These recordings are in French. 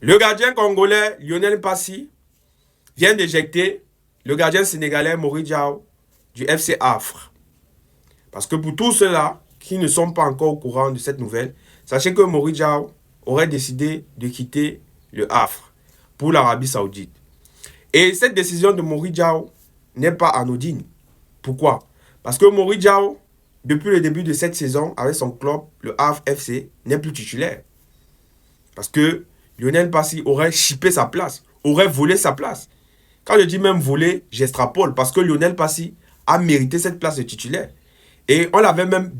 Le gardien congolais Lionel Passy vient d'éjecter le gardien sénégalais Mori Diaw du FC Afre. Parce que pour tous ceux-là qui ne sont pas encore au courant de cette nouvelle, sachez que Mori Diaw aurait décidé de quitter le Afre pour l'Arabie Saoudite. Et cette décision de Mori Diaw n'est pas anodine. Pourquoi? Parce que Mori Diaw, depuis le début de cette saison, avec son club, le Havre FC, n'est plus titulaire. Parce que Lionel Passy aurait chippé sa place, aurait volé sa place. Quand je dis même voler, j'extrapole, parce que Lionel Passy a mérité cette place de titulaire. Et on l'avait même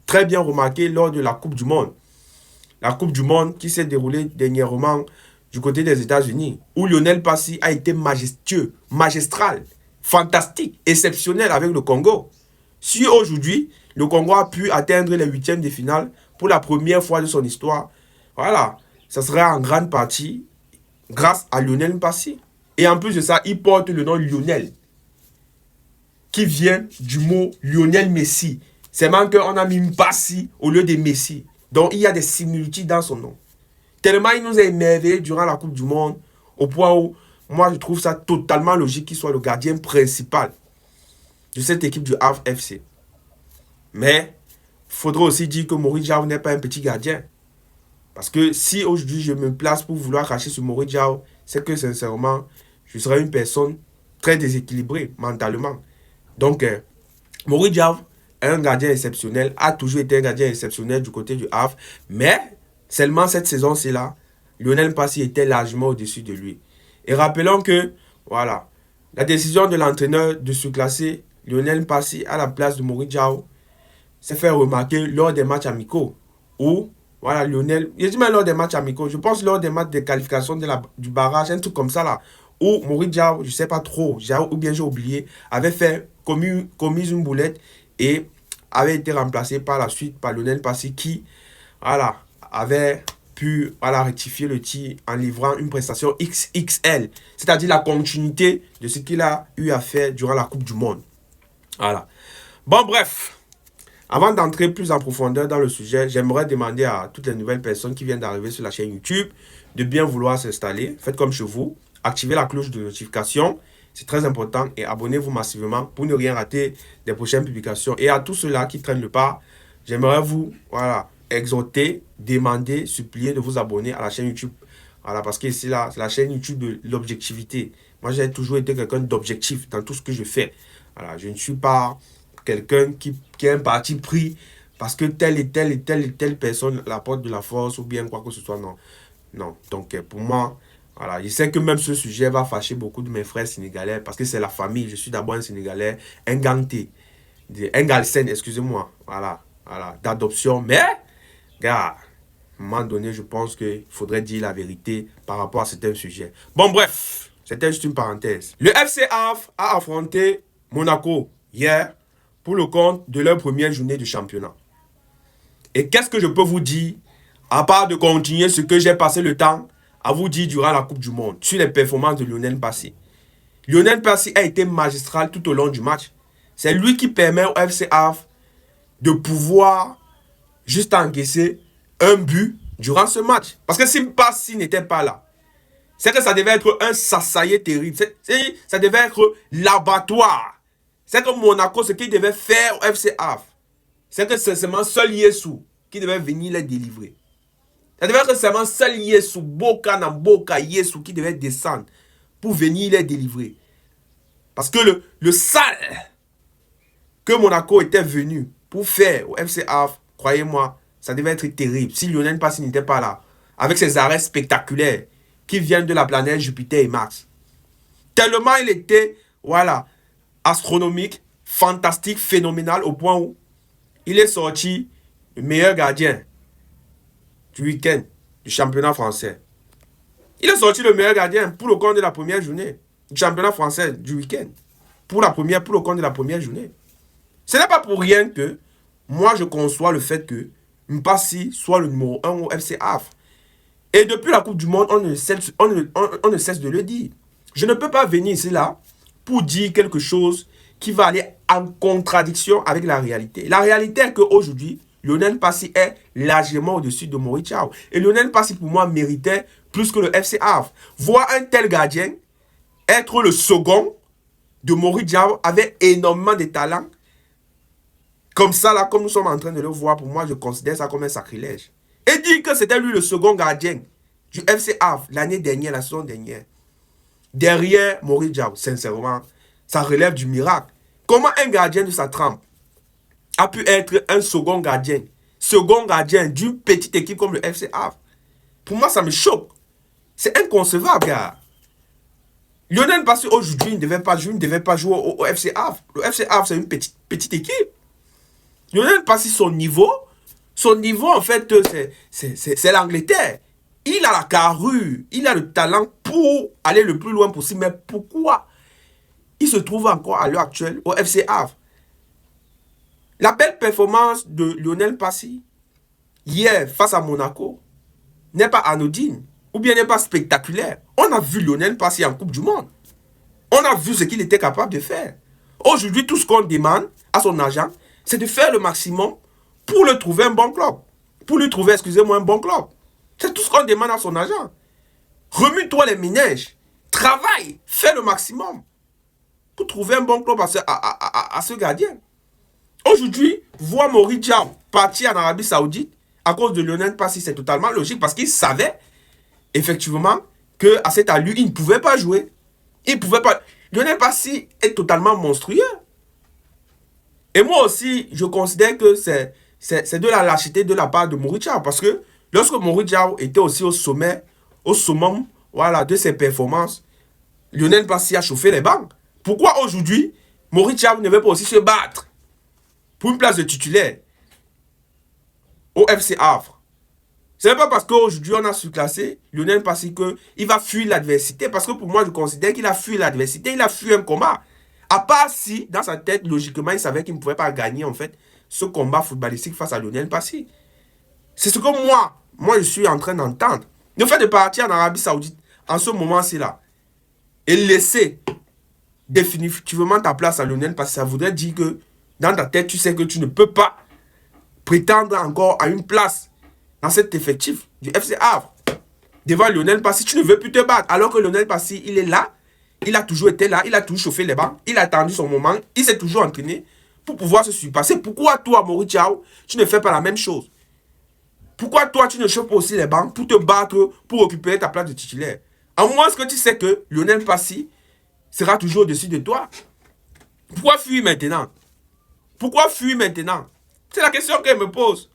très bien remarqué lors de la Coupe du Monde. La Coupe du Monde qui s'est déroulée dernièrement du côté des États-Unis, où Lionel Passy a été majestueux, magistral, fantastique, exceptionnel avec le Congo. Si aujourd'hui, le Congo a pu atteindre les huitièmes de finale pour la première fois de son histoire, voilà, ça sera en grande partie grâce à Lionel Passy. Et en plus de ça, il porte le nom Lionel, qui vient du mot Lionel Messi. C'est même qu'on a mis Passy au lieu de Messi. Donc il y a des similitudes dans son nom. Tellement il nous a émerveillés durant la Coupe du Monde, au point où moi je trouve ça totalement logique qu'il soit le gardien principal de cette équipe du Havre FC. Mais il faudrait aussi dire que Mori Diaw n'est pas un petit gardien. Parce que si aujourd'hui je me place pour vouloir cracher sur Mori Diaw, c'est que sincèrement, je serais une personne très déséquilibrée mentalement. Donc, Mori Diaw est un gardien exceptionnel, a toujours été un gardien exceptionnel du côté du Havre, mais seulement cette saison-ci là, Lionel Passy était largement au-dessus de lui. Et rappelons que, voilà, la décision de l'entraîneur de se classer Lionel Passy à la place de Mori Diaw s'est fait remarquer lors des matchs amicaux. Où, voilà, Lionel, je dis même lors des matchs amicaux, je pense lors des matchs de qualification du barrage, un truc comme ça là, où Mori Diaw, je sais pas trop, ou bien j'ai oublié, avait fait commis une boulette et avait été remplacé par la suite par Lionel Passy qui, voilà, avait pu, voilà, rectifier le tir en livrant une prestation XXL, c'est-à-dire la continuité de ce qu'il a eu à faire durant la Coupe du Monde. Voilà. Bon, bref, avant d'entrer plus en profondeur dans le sujet, j'aimerais demander à toutes les nouvelles personnes qui viennent d'arriver sur la chaîne YouTube de bien vouloir s'installer. Faites comme chez vous, activez la cloche de notification, c'est très important, et abonnez-vous massivement pour ne rien rater des prochaines publications. Et à tous ceux-là qui traînent le pas, j'aimerais vous, voilà, exhorter, demander, supplier de vous abonner à la chaîne YouTube. Voilà, parce que c'est la chaîne YouTube de l'objectivité. Moi, j'ai toujours été quelqu'un d'objectif dans tout ce que je fais. Voilà, je ne suis pas quelqu'un qui a un parti pris parce que telle et telle personne apporte de la force ou bien quoi que ce soit. Non. Non. Donc, pour moi, voilà, je sais que même ce sujet va fâcher beaucoup de mes frères sénégalais parce que c'est la famille. Je suis d'abord un Sénégalais, un Ganté, un Galsen, excusez-moi. Voilà, d'adoption. Mais, gars, à un moment donné, je pense qu'il faudrait dire la vérité par rapport à certains sujets. Bon, bref, c'était juste une parenthèse. Le FC Havre a affronté Monaco hier pour le compte de leur première journée de championnat. Et qu'est-ce que je peux vous dire, à part de continuer ce que j'ai passé le temps à vous dire durant la Coupe du Monde, sur les performances de Lionel Passy. Lionel Passy a été magistral tout au long du match. C'est lui qui permet au FC Havre de pouvoir juste encaisser un but durant ce match. Parce que si Passy n'était pas là, c'est que ça devait être un sassaillé terrible. Ça devait être l'abattoir. C'est que Monaco, ce qu'il devait faire au FC Havre, c'est que c'est seulement seul Yessou qui devait venir les délivrer. Ça devait être seulement seul Yessou, Boka Namboka Yessou qui devait descendre pour venir les délivrer. Parce que le sale que Monaco était venu pour faire au FC Havre, croyez-moi, ça devait être terrible. Si Lionel Passy n'était pas là, avec ses arrêts spectaculaires qui viennent de la planète Jupiter et Mars. Tellement il était, voilà, astronomique, fantastique, phénoménal, au point où il est sorti le meilleur gardien du week-end du championnat français. Il est sorti le meilleur gardien pour le compte de la première journée du championnat français du week-end. Pour le compte de la première journée. Ce n'est pas pour rien que moi je conçois le fait que Mpassi soit le numéro 1 au FC Havre. Et depuis la Coupe du Monde, on ne cesse de le dire. Je ne peux pas venir ici là pour dire quelque chose qui va aller en contradiction avec la réalité. La réalité est qu'aujourd'hui, Lionel Passi est largement au-dessus de Maurice Diaw. Et Lionel Passi, pour moi, méritait plus que le FC Havre. Voir un tel gardien être le second de Maurice Diaw avec énormément de talent, comme ça, là, comme nous sommes en train de le voir, pour moi, je considère ça comme un sacrilège. Et dire que c'était lui le second gardien du FC Havre l'année dernière, la saison dernière, derrière Maurice Diaw, sincèrement, ça relève du miracle. Comment un gardien de sa trempe a pu être un second gardien d'une petite équipe comme le FC Havre? Pour moi, ça me choque. C'est inconcevable, gars. Lionel Passi, aujourd'hui, ne devait pas jouer au FC Havre. Le FC Havre, c'est une petite équipe. Lionel Passi, son niveau, en fait, c'est l'Angleterre. Il a la carrure, il a le talent pour aller le plus loin possible. Mais pourquoi il se trouve encore à l'heure actuelle au FC Havre? La belle performance de Lionel Passi hier face à Monaco n'est pas anodine ou bien n'est pas spectaculaire. On a vu Lionel Passi en Coupe du Monde. On a vu ce qu'il était capable de faire. Aujourd'hui, tout ce qu'on demande à son agent, c'est de faire le maximum pour le trouver un bon club. Pour lui trouver, excusez-moi, un bon club. C'est tout ce qu'on demande à son agent. Remue-toi les ménages. Travaille. Fais le maximum pour trouver un bon club à ce gardien. Aujourd'hui, voir Maurice Diaw partir en Arabie Saoudite à cause de Lionel Passi, c'est totalement logique parce qu'il savait effectivement qu'à cette allure, il ne pouvait pas jouer. Il ne pouvait pas. Lionel Passi est totalement monstrueux. Et moi aussi, je considère que c'est de la lâcheté de la part de Maurice Diaw parce que lorsque Maurice Diaw était aussi au summum, voilà, de ses performances, Lionel Passi a chauffé les bancs. Pourquoi aujourd'hui, Maurice Diaw ne veut pas aussi se battre pour une place de titulaire au FC Havre? Ce n'est pas parce qu'aujourd'hui on a surclassé Lionel Passi qu'il va fuir l'adversité. Parce que pour moi, je considère qu'il a fui l'adversité, il a fui un combat. À part si, dans sa tête, logiquement, il savait qu'il ne pouvait pas gagner, en fait, ce combat footballistique face à Lionel Passi. C'est ce que moi, je suis en train d'entendre. Le fait de partir en Arabie Saoudite, en ce moment-ci là, et laisser définitivement ta place à Lionel Passi, ça voudrait dire que, dans ta tête, tu sais que tu ne peux pas prétendre encore à une place dans cet effectif du FC Havre. Devant Lionel Passi, tu ne veux plus te battre. Alors que Lionel Passi, il est là. Il a toujours été là. Il a toujours chauffé les bancs. Il a attendu son moment. Il s'est toujours entraîné pour pouvoir se surpasser. Pourquoi toi, Maurice Diaw, tu ne fais pas la même chose? Pourquoi toi, tu ne chauffes pas aussi les bancs pour te battre, pour récupérer ta place de titulaire? À moins que tu sais que Lionel Passi sera toujours au-dessus de toi. Pourquoi fuir maintenant? Pourquoi fuir maintenant? C'est la question qu'elle me pose.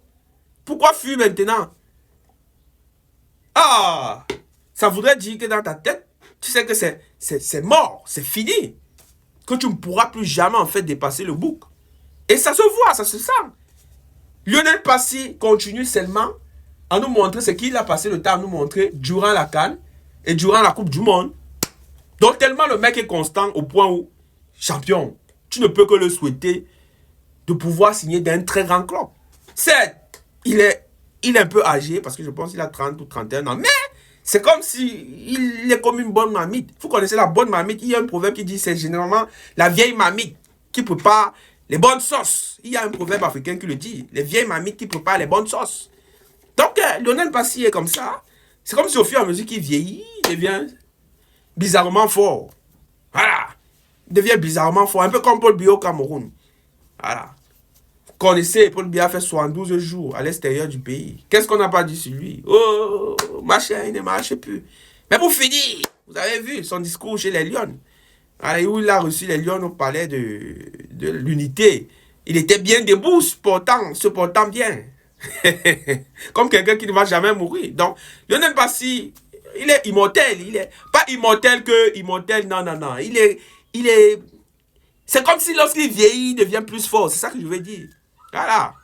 Pourquoi fuir maintenant? Ah! Ça voudrait dire que dans ta tête, tu sais que c'est mort, c'est fini. Que tu ne pourras plus jamais en fait dépasser le bouc. Et ça se voit, ça se sent. Lionel Passi continue seulement à nous montrer ce qu'il a passé le temps à nous montrer durant la CAN et durant la Coupe du Monde. Donc tellement le mec est constant au point où, champion, tu ne peux que le souhaiter de pouvoir signer d'un très grand club. Certes, il est un peu âgé parce que je pense qu'il a 30 ou 31 ans, mais c'est comme si il est comme une bonne mamite. Vous connaissez la bonne mamite, il y a un proverbe qui dit c'est généralement la vieille mamite qui prépare les bonnes sauces. Il y a un proverbe africain qui le dit, les vieilles mamites qui préparent les bonnes sauces. Donc Lionel Passi est comme ça. C'est comme si au fur et à mesure qu'il vieillit, il devient bizarrement fort. Voilà. Il devient bizarrement fort, un peu comme Paul Biya au Cameroun. Voilà. Vous connaissez, Paul Biya a fait 72 jours à l'extérieur du pays. Qu'est-ce qu'on n'a pas dit sur lui? Oh, machin, il ne marche plus. Mais pour finir, vous avez vu son discours chez les Lions. Où il a reçu les Lions au palais de l'unité. Il était bien debout, se portant bien. Comme quelqu'un qui ne va jamais mourir. Donc, Lionel Passi, il est immortel. Il est pas immortel que immortel, non. Il est... C'est comme si lorsqu'il vieillit, il devient plus fort. C'est ça que je veux dire. Voilà.